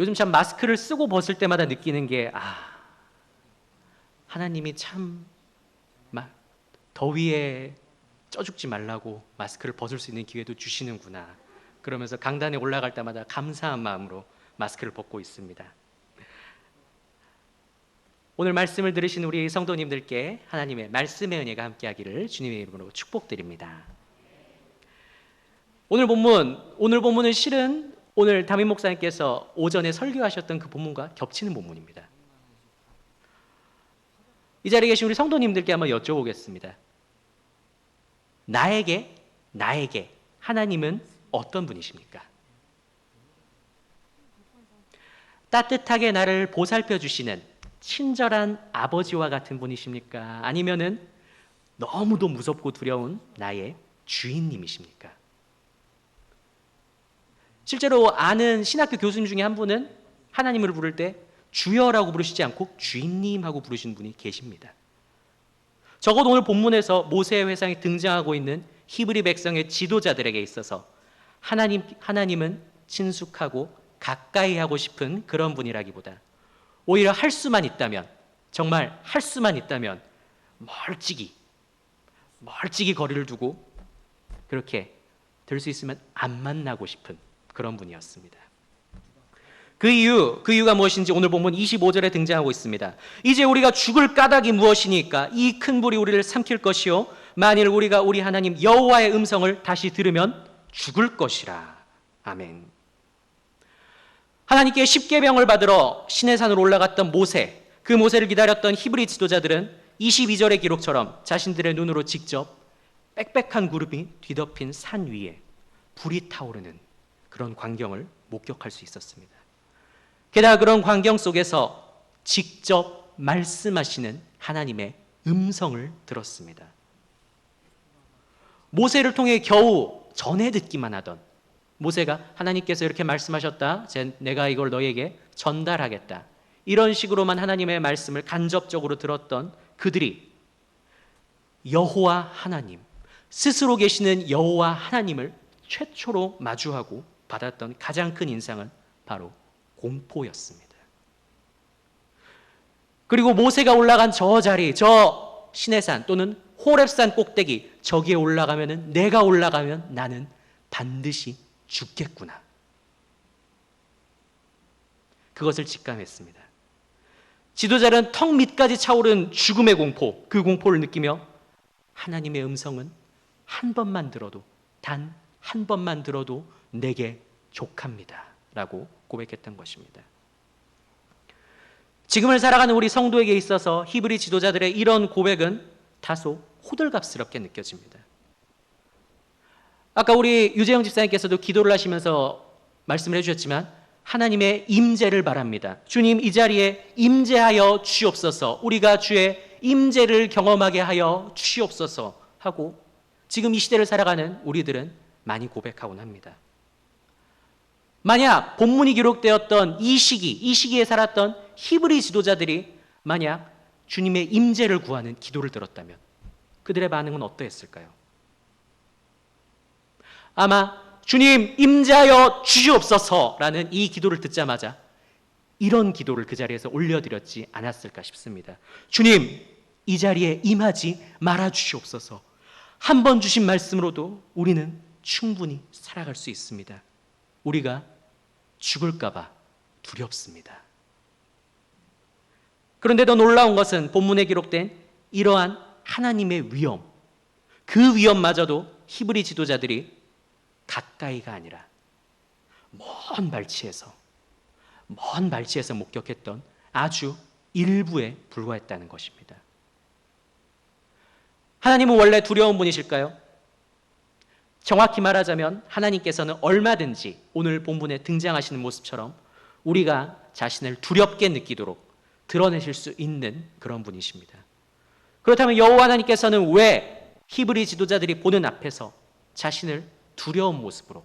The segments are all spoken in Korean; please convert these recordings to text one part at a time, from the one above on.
요즘 참 마스크를 쓰고 벗을 때마다 느끼는 게 하나님이 참 더위에 쪄 죽지 말라고 마스크를 벗을 수 있는 기회도 주시는구나. 그러면서 강단에 올라갈 때마다 감사한 마음으로 마스크를 벗고 있습니다. 오늘 말씀을 들으신 우리 성도님들께 하나님의 말씀의 은혜가 함께하기를 주님의 이름으로 축복드립니다. 오늘 본문은 실은 오늘 담임 목사님께서 오전에 설교하셨던 그 본문과 겹치는 본문입니다. 이 자리에 계신 우리 성도님들께 한번 여쭤보겠습니다. 나에게 하나님은 어떤 분이십니까? 따뜻하게 나를 보살펴 주시는 친절한 아버지와 같은 분이십니까? 아니면은 너무도 무섭고 두려운 나의 주인님이십니까? 실제로 아는 신학교 교수님 중에 한 분은 하나님을 부를 때 주여라고 부르시지 않고 주인님하고 부르시는 분이 계십니다. 적어도 오늘 본문에서 모세의 회상에 등장하고 있는 히브리 백성의 지도자들에게 있어서 하나님은 친숙하고 가까이 하고 싶은 그런 분이라기보다 오히려 정말 할 수만 있다면 멀찍이 거리를 두고 그렇게 될 수 있으면 안 만나고 싶은 그런 분이었습니다. 그 이유가 무엇인지 오늘 본문 25절에 등장하고 있습니다. 이제 우리가 죽을 까닭이 무엇이니까 이 큰 불이 우리를 삼킬 것이요 만일 우리가 우리 하나님 여호와의 음성을 다시 들으면 죽을 것이라. 아멘. 하나님께 십계명을 받으러 시내산으로 올라갔던 모세, 그 모세를 기다렸던 히브리 지도자들은 22절의 기록처럼 자신들의 눈으로 직접 빽빽한 구름이 뒤덮인 산 위에 불이 타오르는 그런 광경을 목격할 수 있었습니다. 게다가 그런 광경 속에서 직접 말씀하시는 하나님의 음성을 들었습니다. 모세를 통해 겨우 전해 듣기만 하던 모세가 하나님께서 이렇게 말씀하셨다, 내가 이걸 너에게 전달하겠다, 이런 식으로만 하나님의 말씀을 간접적으로 들었던 그들이 여호와 하나님, 스스로 계시는 여호와 하나님을 최초로 마주하고 받았던 가장 큰 인상은 바로 공포였습니다. 그리고 모세가 올라간 저 자리, 저 시내산 또는 호렙산 꼭대기, 저기에 내가 올라가면 나는 반드시 죽겠구나. 그것을 직감했습니다. 지도자는 턱 밑까지 차오른 죽음의 공포, 그 공포를 느끼며 하나님의 음성은 단 한 번만 들어도 내게 족합니다 라고 고백했던 것입니다. 지금을 살아가는 우리 성도에게 있어서 히브리 지도자들의 이런 고백은 다소 호들갑스럽게 느껴집니다. 아까 우리 유재영 집사님께서도 기도를 하시면서 말씀을 해주셨지만 하나님의 임재를 바랍니다. 주님, 이 자리에 임재하여 주시옵소서, 우리가 주의 임재를 경험하게 하여 주시옵소서 하고 지금 이 시대를 살아가는 우리들은 많이 고백하곤 합니다. 만약 본문이 기록되었던 이 시기에 살았던 히브리 지도자들이 만약 주님의 임재를 구하는 기도를 들었다면 그들의 반응은 어떠했을까요? 아마 주님 임재하여 주시옵소서라는 이 기도를 듣자마자 이런 기도를 그 자리에서 올려드렸지 않았을까 싶습니다. 주님, 이 자리에 임하지 말아 주시옵소서. 한 번 주신 말씀으로도 우리는 충분히 살아갈 수 있습니다. 우리가 죽을까 봐 두렵습니다. 그런데 더 놀라운 것은 본문에 기록된 이러한 하나님의 위엄, 그 위엄마저도 히브리 지도자들이 가까이가 아니라 먼 발치에서 목격했던 아주 일부에 불과했다는 것입니다. 하나님은 원래 두려운 분이실까요? 정확히 말하자면 하나님께서는 얼마든지 오늘 본문에 등장하시는 모습처럼 우리가 자신을 두렵게 느끼도록 드러내실 수 있는 그런 분이십니다. 그렇다면 여호와 하나님께서는 왜 히브리 지도자들이 보는 앞에서 자신을 두려운 모습으로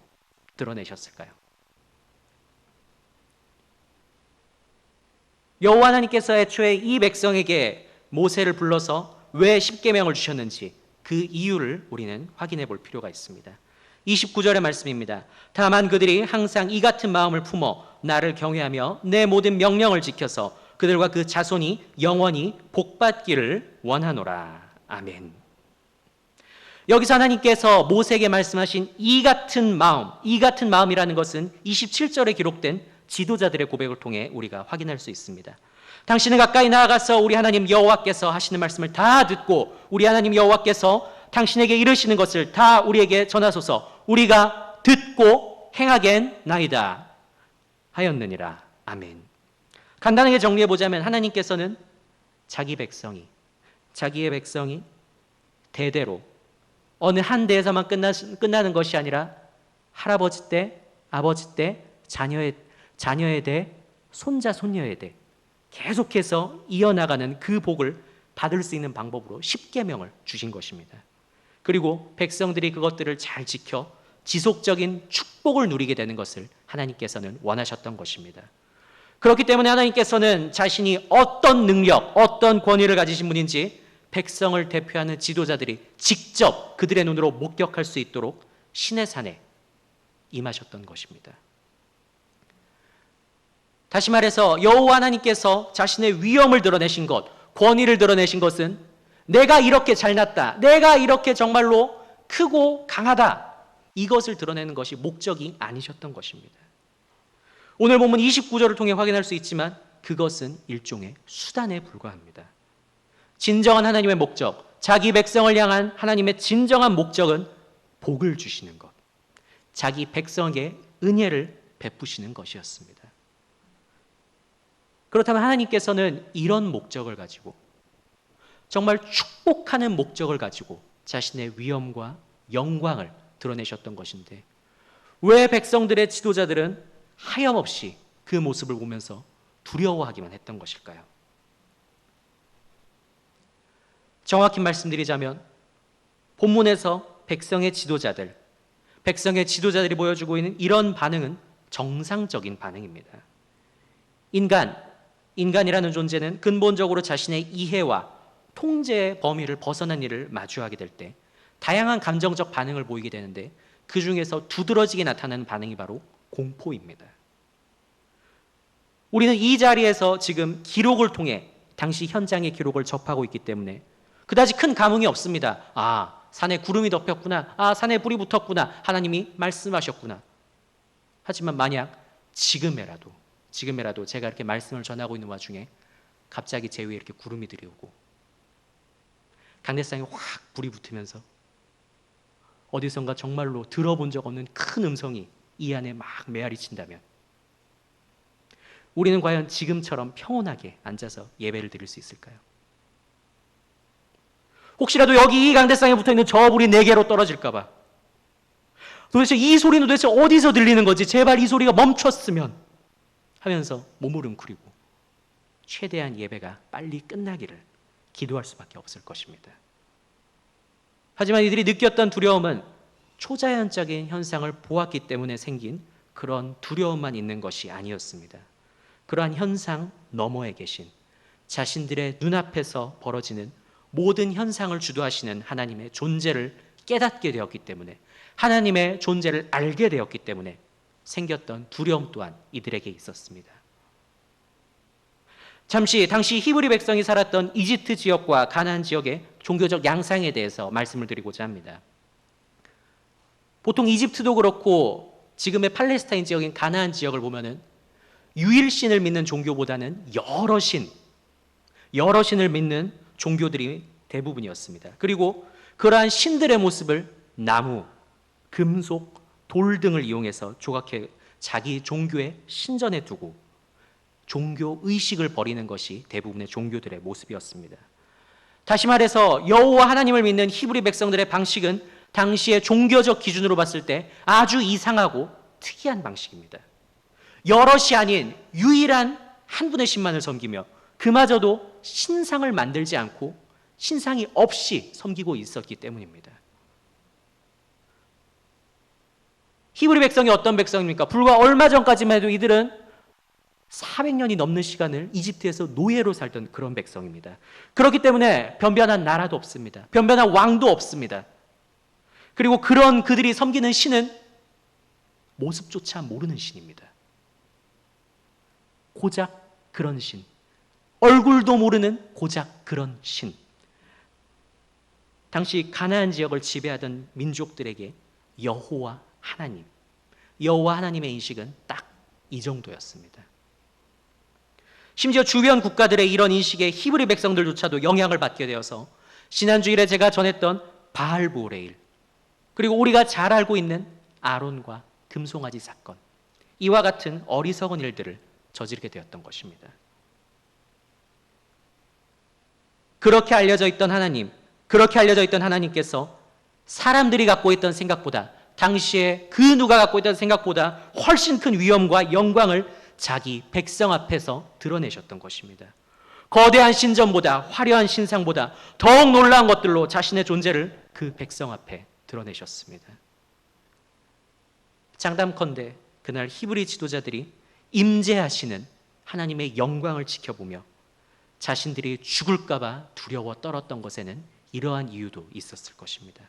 드러내셨을까요? 여호와 하나님께서 애초에 이 백성에게 모세를 불러서 왜 십계명을 주셨는지 그 이유를 우리는 확인해 볼 필요가 있습니다. 29절의 말씀입니다. 다만 그들이 항상 이 같은 마음을 품어 나를 경외하며 내 모든 명령을 지켜서 그들과 그 자손이 영원히 복받기를 원하노라. 아멘. 여기서 하나님께서 모세에게 말씀하신 이 같은 마음이라는 것은 27절에 기록된 지도자들의 고백을 통해 우리가 확인할 수 있습니다. 당신은 가까이 나아가서 우리 하나님 여호와께서 하시는 말씀을 다 듣고 우리 하나님 여호와께서 당신에게 이르시는 것을 다 우리에게 전하소서. 우리가 듣고 행하겠나이다 하였느니라. 아멘. 간단하게 정리해보자면 하나님께서는 자기의 백성이 대대로 어느 한 대에서만 끝나는 것이 아니라 할아버지 때, 아버지 때, 자녀의 대, 손자, 손녀의 대 계속해서 이어나가는 그 복을 받을 수 있는 방법으로 십계명을 주신 것입니다. 그리고 백성들이 그것들을 잘 지켜 지속적인 축복을 누리게 되는 것을 하나님께서는 원하셨던 것입니다. 그렇기 때문에 하나님께서는 자신이 어떤 능력, 어떤 권위를 가지신 분인지 백성을 대표하는 지도자들이 직접 그들의 눈으로 목격할 수 있도록 시내산에 임하셨던 것입니다. 다시 말해서 여호와 하나님께서 자신의 위엄을 드러내신 것, 권위를 드러내신 것은 내가 이렇게 잘났다, 내가 이렇게 정말로 크고 강하다, 이것을 드러내는 것이 목적이 아니셨던 것입니다. 오늘 본문 29절을 통해 확인할 수 있지만 그것은 일종의 수단에 불과합니다. 진정한 하나님의 목적, 자기 백성을 향한 하나님의 진정한 목적은 복을 주시는 것, 자기 백성에게 은혜를 베푸시는 것이었습니다. 그렇다면 하나님께서는 이런 목적을 가지고 정말 축복하는 목적을 가지고 자신의 위엄과 영광을 드러내셨던 것인데 왜 백성들의 지도자들은 하염없이 그 모습을 보면서 두려워하기만 했던 것일까요? 정확히 말씀드리자면 본문에서 백성의 지도자들이 보여주고 있는 이런 반응은 정상적인 반응입니다. 인간이라는 존재는 근본적으로 자신의 이해와 통제의 범위를 벗어난 일을 마주하게 될 때 다양한 감정적 반응을 보이게 되는데 그 중에서 두드러지게 나타나는 반응이 바로 공포입니다. 우리는 이 자리에서 지금 기록을 통해 당시 현장의 기록을 접하고 있기 때문에 그다지 큰 감흥이 없습니다. 아, 산에 구름이 덮였구나. 아, 산에 불이 붙었구나. 하나님이 말씀하셨구나. 하지만 만약 지금에라도 제가 이렇게 말씀을 전하고 있는 와중에 갑자기 제 위에 이렇게 구름이 들이오고 강대상에 확 불이 붙으면서 어디선가 정말로 들어본 적 없는 큰 음성이 이 안에 막 메아리 친다면 우리는 과연 지금처럼 평온하게 앉아서 예배를 드릴 수 있을까요? 혹시라도 여기 이 강대상에 붙어있는 저 불이 내게로 떨어질까 봐 도대체 이 소리는 도대체 어디서 들리는 거지? 제발 이 소리가 멈췄으면 하면서 몸을 웅크리고 최대한 예배가 빨리 끝나기를 기도할 수밖에 없을 것입니다. 하지만 이들이 느꼈던 두려움은 초자연적인 현상을 보았기 때문에 생긴 그런 두려움만 있는 것이 아니었습니다. 그러한 현상 너머에 계신 자신들의 눈앞에서 벌어지는 모든 현상을 주도하시는 하나님의 존재를 깨닫게 되었기 때문에 하나님의 존재를 알게 되었기 때문에 생겼던 두려움 또한 이들에게 있었습니다. 잠시 당시 히브리 백성이 살았던 이집트 지역과 가나안 지역의 종교적 양상에 대해서 말씀을 드리고자 합니다. 보통 이집트도 그렇고 지금의 팔레스타인 지역인 가나안 지역을 보면은 유일신을 믿는 종교보다는 여러 신을 믿는 종교들이 대부분이었습니다. 그리고 그러한 신들의 모습을 나무, 금속, 돌 등을 이용해서 조각해 자기 종교의 신전에 두고 종교 의식을 벌이는 것이 대부분의 종교들의 모습이었습니다. 다시 말해서 여호와 하나님을 믿는 히브리 백성들의 방식은 당시의 종교적 기준으로 봤을 때 아주 이상하고 특이한 방식입니다. 여럿이 아닌 유일한 한 분의 신만을 섬기며 그마저도 신상을 만들지 않고 신상이 없이 섬기고 있었기 때문입니다. 히브리 백성이 어떤 백성입니까? 불과 얼마 전까지만 해도 이들은 400년이 넘는 시간을 이집트에서 노예로 살던 그런 백성입니다. 그렇기 때문에 변변한 나라도 없습니다. 변변한 왕도 없습니다. 그리고 그런 그들이 섬기는 신은 모습조차 모르는 신입니다. 고작 그런 신, 얼굴도 모르는 고작 그런 신. 당시 가나안 지역을 지배하던 민족들에게 여호와 하나님, 여호와 하나님의 인식은 딱 이 정도였습니다. 심지어 주변 국가들의 이런 인식에 히브리 백성들조차도 영향을 받게 되어서 지난주일에 제가 전했던 바알보레일, 그리고 우리가 잘 알고 있는 아론과 금송아지 사건, 이와 같은 어리석은 일들을 저지르게 되었던 것입니다. 그렇게 알려져 있던 하나님, 그렇게 알려져 있던 하나님께서 사람들이 갖고 있던 생각보다, 당시에 그 누가 갖고 있던 생각보다 훨씬 큰 위엄과 영광을 자기 백성 앞에서 드러내셨던 것입니다. 거대한 신전보다, 화려한 신상보다 더욱 놀라운 것들로 자신의 존재를 그 백성 앞에 드러내셨습니다. 장담컨대 그날 히브리 지도자들이 임재하시는 하나님의 영광을 지켜보며 자신들이 죽을까 봐 두려워 떨었던 것에는 이러한 이유도 있었을 것입니다.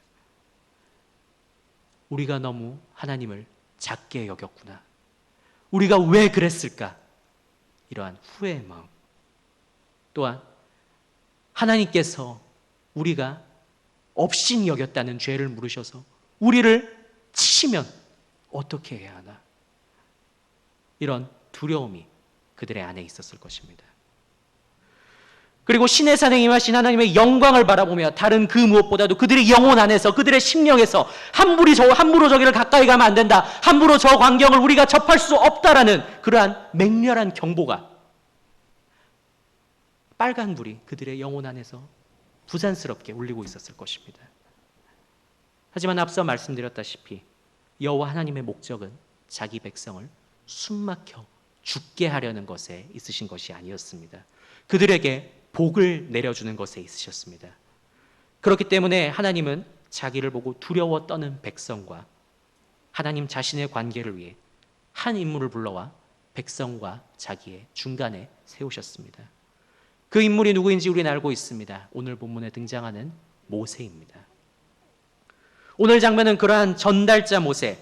우리가 너무 하나님을 작게 여겼구나. 우리가 왜 그랬을까? 이러한 후회의 마음. 또한 하나님께서 우리가 업신 여겼다는 죄를 물으셔서 우리를 치시면 어떻게 해야 하나? 이런 두려움이 그들의 안에 있었을 것입니다. 그리고 신의 산에 임하신 하나님의 영광을 바라보며 다른 그 무엇보다도 그들의 영혼 안에서, 그들의 심령에서 함부로 저기를 가까이 가면 안 된다, 함부로 저 광경을 우리가 접할 수 없다라는 그러한 맹렬한 경보가, 빨간 불이 그들의 영혼 안에서 부산스럽게 울리고 있었을 것입니다. 하지만 앞서 말씀드렸다시피 여호와 하나님의 목적은 자기 백성을 숨막혀 죽게 하려는 것에 있으신 것이 아니었습니다. 그들에게 복을 내려주는 것에 있으셨습니다. 그렇기 때문에 하나님은 자기를 보고 두려워 떠는 백성과 하나님 자신의 관계를 위해 한 인물을 불러와 백성과 자기의 중간에 세우셨습니다. 그 인물이 누구인지 우리는 알고 있습니다. 오늘 본문에 등장하는 모세입니다. 오늘 장면은 그러한 전달자 모세,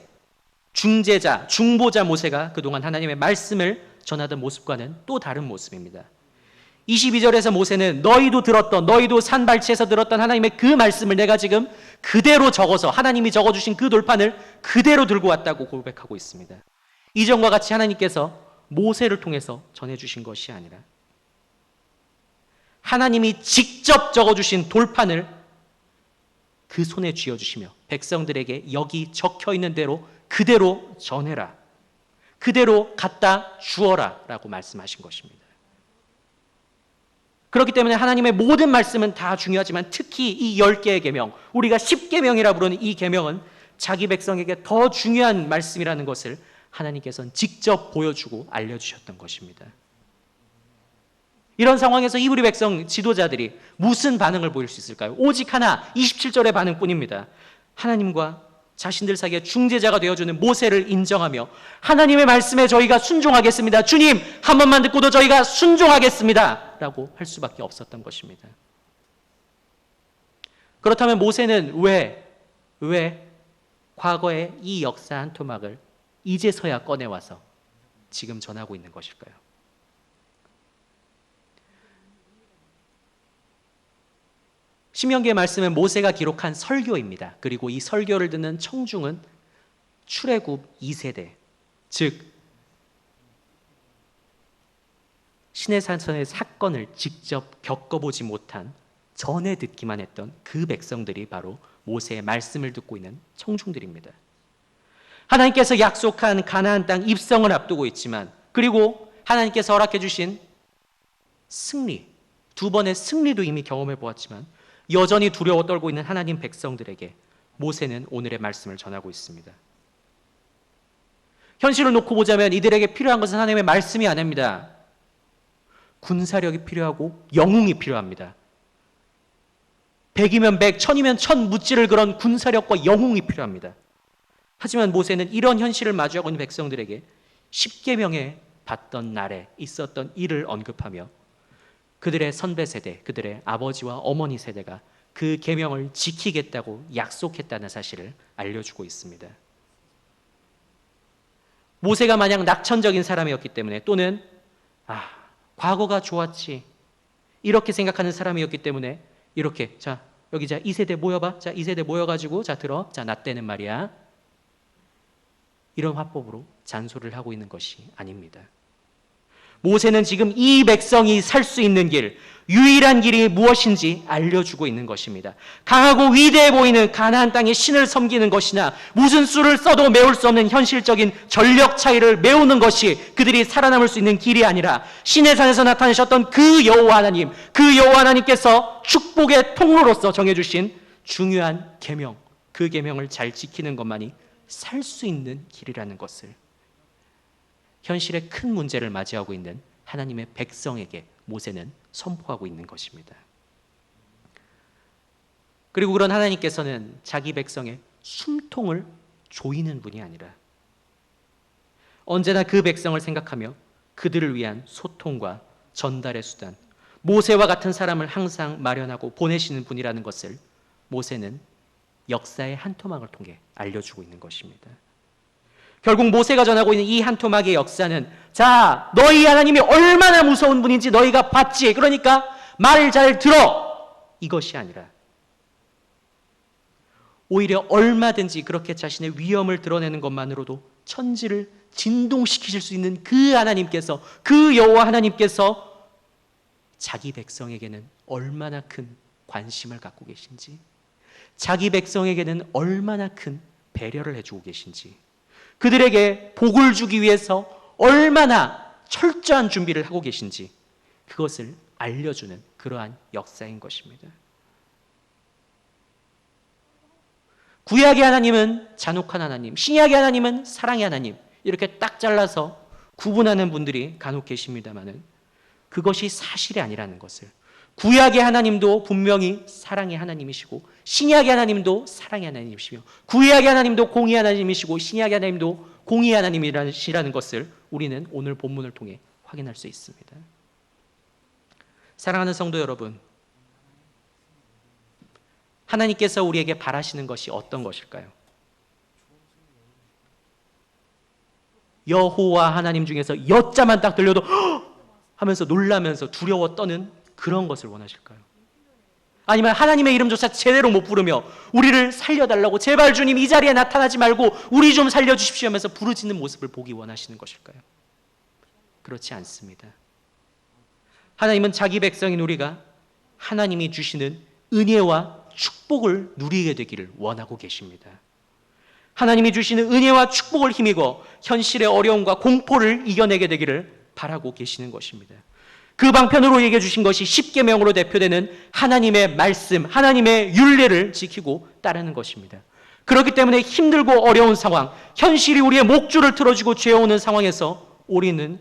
중재자, 중보자 모세가 그동안 하나님의 말씀을 전하던 모습과는 또 다른 모습입니다. 22절에서 모세는 너희도 산발치에서 들었던 하나님의 그 말씀을 내가 지금 그대로 적어서 하나님이 적어주신 그 돌판을 그대로 들고 왔다고 고백하고 있습니다. 이전과 같이 하나님께서 모세를 통해서 전해주신 것이 아니라 하나님이 직접 적어주신 돌판을 그 손에 쥐어주시며 백성들에게 여기 적혀있는 대로 그대로 전해라, 그대로 갖다 주어라 라고 말씀하신 것입니다. 그렇기 때문에 하나님의 모든 말씀은 다 중요하지만 특히 이 10개의 계명, 우리가 10계명이라 부르는 이 계명은 자기 백성에게 더 중요한 말씀이라는 것을 하나님께서는 직접 보여주고 알려주셨던 것입니다. 이런 상황에서 히브리 백성 지도자들이 무슨 반응을 보일 수 있을까요? 오직 하나, 27절의 반응뿐입니다. 하나님과 자신들 사이에 중재자가 되어주는 모세를 인정하며 하나님의 말씀에 저희가 순종하겠습니다. 주님, 한 번만 듣고도 저희가 순종하겠습니다 라고 할 수밖에 없었던 것입니다. 그렇다면 모세는 왜 과거의 이 역사 한 토막을 이제서야 꺼내와서 지금 전하고 있는 것일까요? 신명기의 말씀은 모세가 기록한 설교입니다. 그리고 이 설교를 듣는 청중은 출애굽 2세대, 즉 시내산천의 사건을 직접 겪어보지 못한 전에 듣기만 했던 그 백성들이 바로 모세의 말씀을 듣고 있는 청중들입니다. 하나님께서 약속한 가나안 땅 입성을 앞두고 있지만, 그리고 하나님께서 허락해 주신 승리, 2번의 승리도 이미 경험해 보았지만 여전히 두려워 떨고 있는 하나님 백성들에게 모세는 오늘의 말씀을 전하고 있습니다. 현실을 놓고 보자면 이들에게 필요한 것은 하나님의 말씀이 아닙니다. 군사력이 필요하고 영웅이 필요합니다. 100이면 100, 1000이면 1000 무찌를 그런 군사력과 영웅이 필요합니다. 하지만 모세는 이런 현실을 마주하고 있는 백성들에게 10계명에 받던 날에 있었던 일을 언급하며 그들의 선배 세대, 그들의 아버지와 어머니 세대가 그 계명을 지키겠다고 약속했다는 사실을 알려주고 있습니다. 모세가 만약 낙천적인 사람이었기 때문에, 또는 과거가 좋았지 이렇게 생각하는 사람이었기 때문에, 이렇게 자 여기 자 2세대 모여봐, 자 2세대 모여가지고 자 들어, 자 나 때는 말이야, 이런 화법으로 잔소리를 하고 있는 것이 아닙니다. 모세는 지금 이 백성이 살 수 있는 길, 유일한 길이 무엇인지 알려주고 있는 것입니다. 강하고 위대해 보이는 가나안 땅의 신을 섬기는 것이나 무슨 수를 써도 메울 수 없는 현실적인 전력 차이를 메우는 것이 그들이 살아남을 수 있는 길이 아니라, 시내 산에서 나타나셨던 그 여호와 하나님, 그 여호와 하나님께서 축복의 통로로서 정해주신 중요한 계명, 그 계명을 잘 지키는 것만이 살 수 있는 길이라는 것을 현실의 큰 문제를 맞이하고 있는 하나님의 백성에게 모세는 선포하고 있는 것입니다. 그리고 그런 하나님께서는 자기 백성의 숨통을 조이는 분이 아니라 언제나 그 백성을 생각하며 그들을 위한 소통과 전달의 수단, 모세와 같은 사람을 항상 마련하고 보내시는 분이라는 것을 모세는 역사의 한 토막을 통해 알려주고 있는 것입니다. 결국 모세가 전하고 있는 이 한 토막의 역사는, 자, 너희 하나님이 얼마나 무서운 분인지 너희가 봤지, 그러니까 말을 잘 들어, 이것이 아니라 오히려 얼마든지 그렇게 자신의 위엄을 드러내는 것만으로도 천지를 진동시키실 수 있는 그 하나님께서, 그 여호와 하나님께서 자기 백성에게는 얼마나 큰 관심을 갖고 계신지, 자기 백성에게는 얼마나 큰 배려를 해주고 계신지, 그들에게 복을 주기 위해서 얼마나 철저한 준비를 하고 계신지, 그것을 알려주는 그러한 역사인 것입니다. 구약의 하나님은 잔혹한 하나님, 신약의 하나님은 사랑의 하나님, 이렇게 딱 잘라서 구분하는 분들이 간혹 계십니다마는 그것이 사실이 아니라는 것을, 구약의 하나님도 분명히 사랑의 하나님이시고, 신약의 하나님도 사랑의 하나님이시며, 구약의 하나님도 공의의 하나님이시고, 신약의 하나님도 공의의 하나님이시라는 것을 우리는 오늘 본문을 통해 확인할 수 있습니다. 사랑하는 성도 여러분, 하나님께서 우리에게 바라시는 것이 어떤 것일까요? 여호와 하나님 중에서 여자만 딱 들려도 하면서 놀라면서 두려워 떠는 그런 것을 원하실까요? 아니면 하나님의 이름조차 제대로 못 부르며 우리를 살려달라고, 제발 주님 이 자리에 나타나지 말고 우리 좀 살려주십시오 하면서 부르짖는 모습을 보기 원하시는 것일까요? 그렇지 않습니다. 하나님은 자기 백성인 우리가 하나님이 주시는 은혜와 축복을 누리게 되기를 원하고 계십니다. 하나님이 주시는 은혜와 축복을 힘입어 현실의 어려움과 공포를 이겨내게 되기를 바라고 계시는 것입니다. 그 방편으로 얘기해 주신 것이 십계명으로 대표되는 하나님의 말씀, 하나님의 율례를 지키고 따르는 것입니다. 그렇기 때문에 힘들고 어려운 상황, 현실이 우리의 목줄을 틀어주고 죄어오는 상황에서 우리는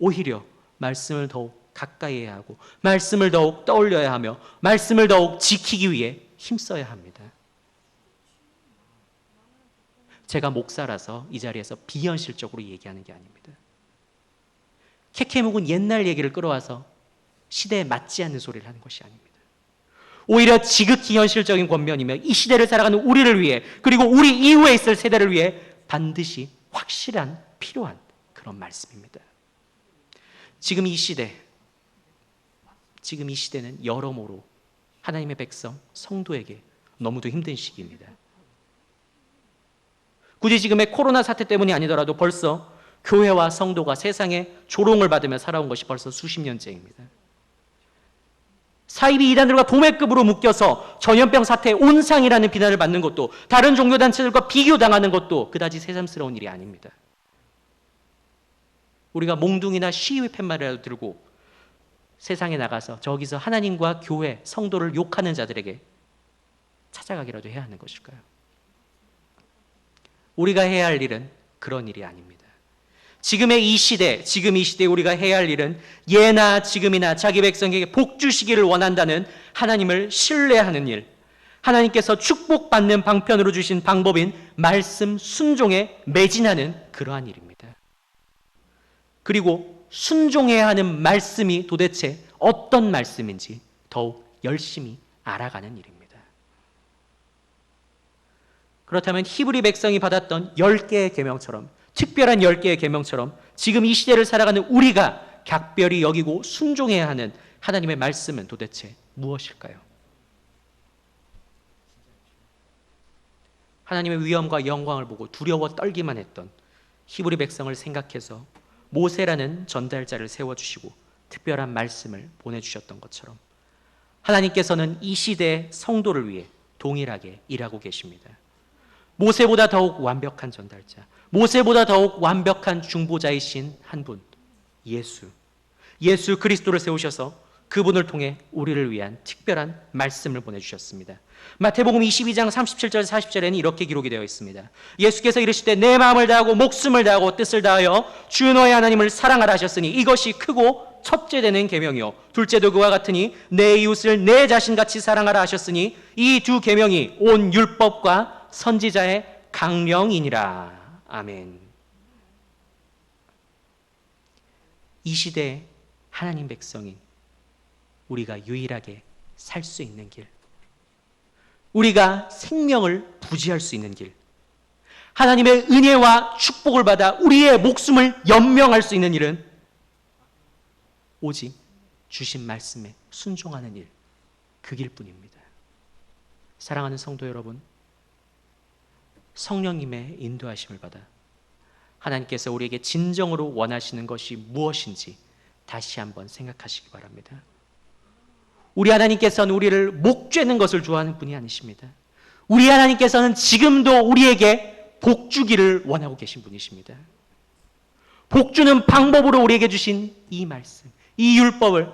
오히려 말씀을 더욱 가까이 해야 하고, 말씀을 더욱 떠올려야 하며, 말씀을 더욱 지키기 위해 힘써야 합니다. 제가 목사라서 이 자리에서 비현실적으로 얘기하는 게 아닙니다. 케케묵은 옛날 얘기를 끌어와서 시대에 맞지 않는 소리를 하는 것이 아닙니다. 오히려 지극히 현실적인 권면이며 이 시대를 살아가는 우리를 위해, 그리고 우리 이후에 있을 세대를 위해 반드시 확실한, 필요한 그런 말씀입니다. 지금 이 시대는 여러모로 하나님의 백성, 성도에게 너무도 힘든 시기입니다. 굳이 지금의 코로나 사태 때문이 아니더라도 벌써 교회와 성도가 세상에 조롱을 받으며 살아온 것이 벌써 수십 년째입니다. 사이비 이단들과 도매급으로 묶여서 전염병 사태의 온상이라는 비난을 받는 것도, 다른 종교단체들과 비교당하는 것도 그다지 새삼스러운 일이 아닙니다. 우리가 몽둥이나 시위 팻말이라도 들고 세상에 나가서 저기서 하나님과 교회, 성도를 욕하는 자들에게 찾아가기라도 해야 하는 것일까요? 우리가 해야 할 일은 그런 일이 아닙니다. 지금 이 시대에 우리가 해야 할 일은 예나 지금이나 자기 백성에게 복 주시기를 원한다는 하나님을 신뢰하는 일, 하나님께서 축복받는 방편으로 주신 방법인 말씀 순종에 매진하는 그러한 일입니다. 그리고 순종해야 하는 말씀이 도대체 어떤 말씀인지 더욱 열심히 알아가는 일입니다. 그렇다면 히브리 백성이 받았던 10개의 계명처럼, 특별한 10개의 계명처럼 지금 이 시대를 살아가는 우리가 각별히 여기고 순종해야 하는 하나님의 말씀은 도대체 무엇일까요? 하나님의 위엄과 영광을 보고 두려워 떨기만 했던 히브리 백성을 생각해서 모세라는 전달자를 세워주시고 특별한 말씀을 보내주셨던 것처럼 하나님께서는 이 시대의 성도를 위해 동일하게 일하고 계십니다. 모세보다 더욱 완벽한 전달자, 모세보다 더욱 완벽한 중보자이신 한 분, 예수 그리스도를 세우셔서 그분을 통해 우리를 위한 특별한 말씀을 보내주셨습니다. 마태복음 22장 37절 40절에는 이렇게 기록이 되어 있습니다. 예수께서 이르시되 내 마음을 다하고 목숨을 다하고 뜻을 다하여 주 너의 하나님을 사랑하라 하셨으니 이것이 크고 첫째 되는 계명이요 둘째도 그와 같으니 내 이웃을 내 자신같이 사랑하라 하셨으니 이 두 계명이 온 율법과 선지자의 강령이니라. 아멘. 이 시대의 하나님 백성인 우리가 유일하게 살 수 있는 길, 우리가 생명을 부지할 수 있는 길, 하나님의 은혜와 축복을 받아 우리의 목숨을 연명할 수 있는 일은 오직 주신 말씀에 순종하는 일, 그 길뿐입니다. 사랑하는 성도 여러분, 성령님의 인도하심을 받아 하나님께서 우리에게 진정으로 원하시는 것이 무엇인지 다시 한번 생각하시기 바랍니다. 우리 하나님께서는 우리를 목죄는 것을 좋아하는 분이 아니십니다. 우리 하나님께서는 지금도 우리에게 복 주기를 원하고 계신 분이십니다. 복 주는 방법으로 우리에게 주신 이 말씀, 이 율법을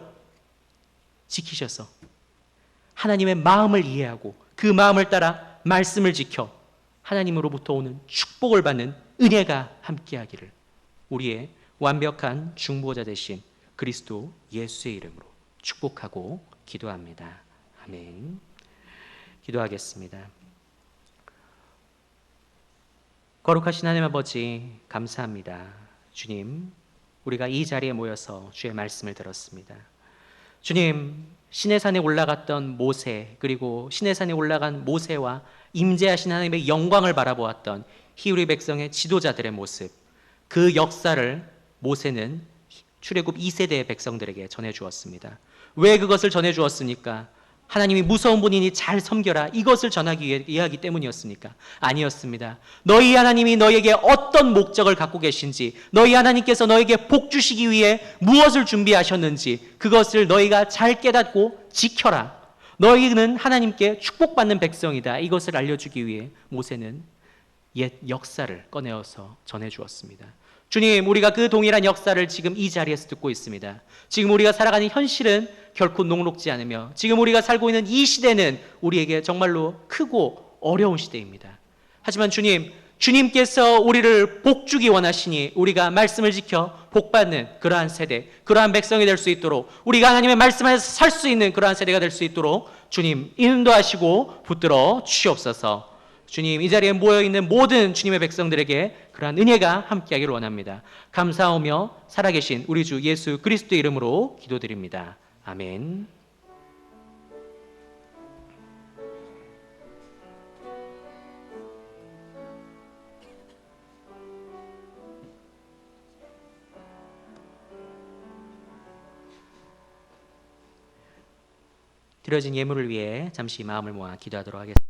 지키셔서 하나님의 마음을 이해하고 그 마음을 따라 말씀을 지켜 하나님으로부터 오는 축복을 받는 은혜가 함께하기를 우리의 완벽한 중보자 되신 그리스도 예수의 이름으로 축복하고 기도합니다. 아멘. 기도하겠습니다. 거룩하신 하나님 아버지, 감사합니다. 주님, 우리가 이 자리에 모여서 주의 말씀을 들었습니다. 주님, 시내산에 올라갔던 모세, 그리고 시내산에 올라간 모세와 임재하신 하나님의 영광을 바라보았던 히브리 백성의 지도자들의 모습, 그 역사를 모세는 출애굽 2세대의 백성들에게 전해주었습니다. 왜 그것을 전해주었습니까? 하나님이 무서운 분이니 잘 섬겨라, 이것을 전하기 위해 하기 때문이었습니까? 아니었습니다. 너희 하나님이 너희에게 어떤 목적을 갖고 계신지, 너희 하나님께서 너희에게 복 주시기 위해 무엇을 준비하셨는지 그것을 너희가 잘 깨닫고 지켜라. 너희는 하나님께 축복받는 백성이다, 이것을 알려주기 위해 모세는 옛 역사를 꺼내어서 전해주었습니다. 주님, 우리가 그 동일한 역사를 지금 이 자리에서 듣고 있습니다. 지금 우리가 살아가는 현실은 결코 녹록지 않으며 지금 우리가 살고 있는 이 시대는 우리에게 정말로 크고 어려운 시대입니다. 하지만 주님, 주님께서 우리를 복주기 원하시니 우리가 말씀을 지켜 복받는 그러한 세대, 그러한 백성이 될 수 있도록, 우리가 하나님의 말씀 안에서 살 수 있는 그러한 세대가 될 수 있도록 주님 인도하시고 붙들어 주시옵소서. 주님, 이 자리에 모여있는 모든 주님의 백성들에게 그러한 은혜가 함께하기를 원합니다. 감사하며 살아계신 우리 주 예수 그리스도의 이름으로 기도드립니다. 아멘. 드려진 예물을 위해 잠시 마음을 모아 기도하도록 하겠습니다.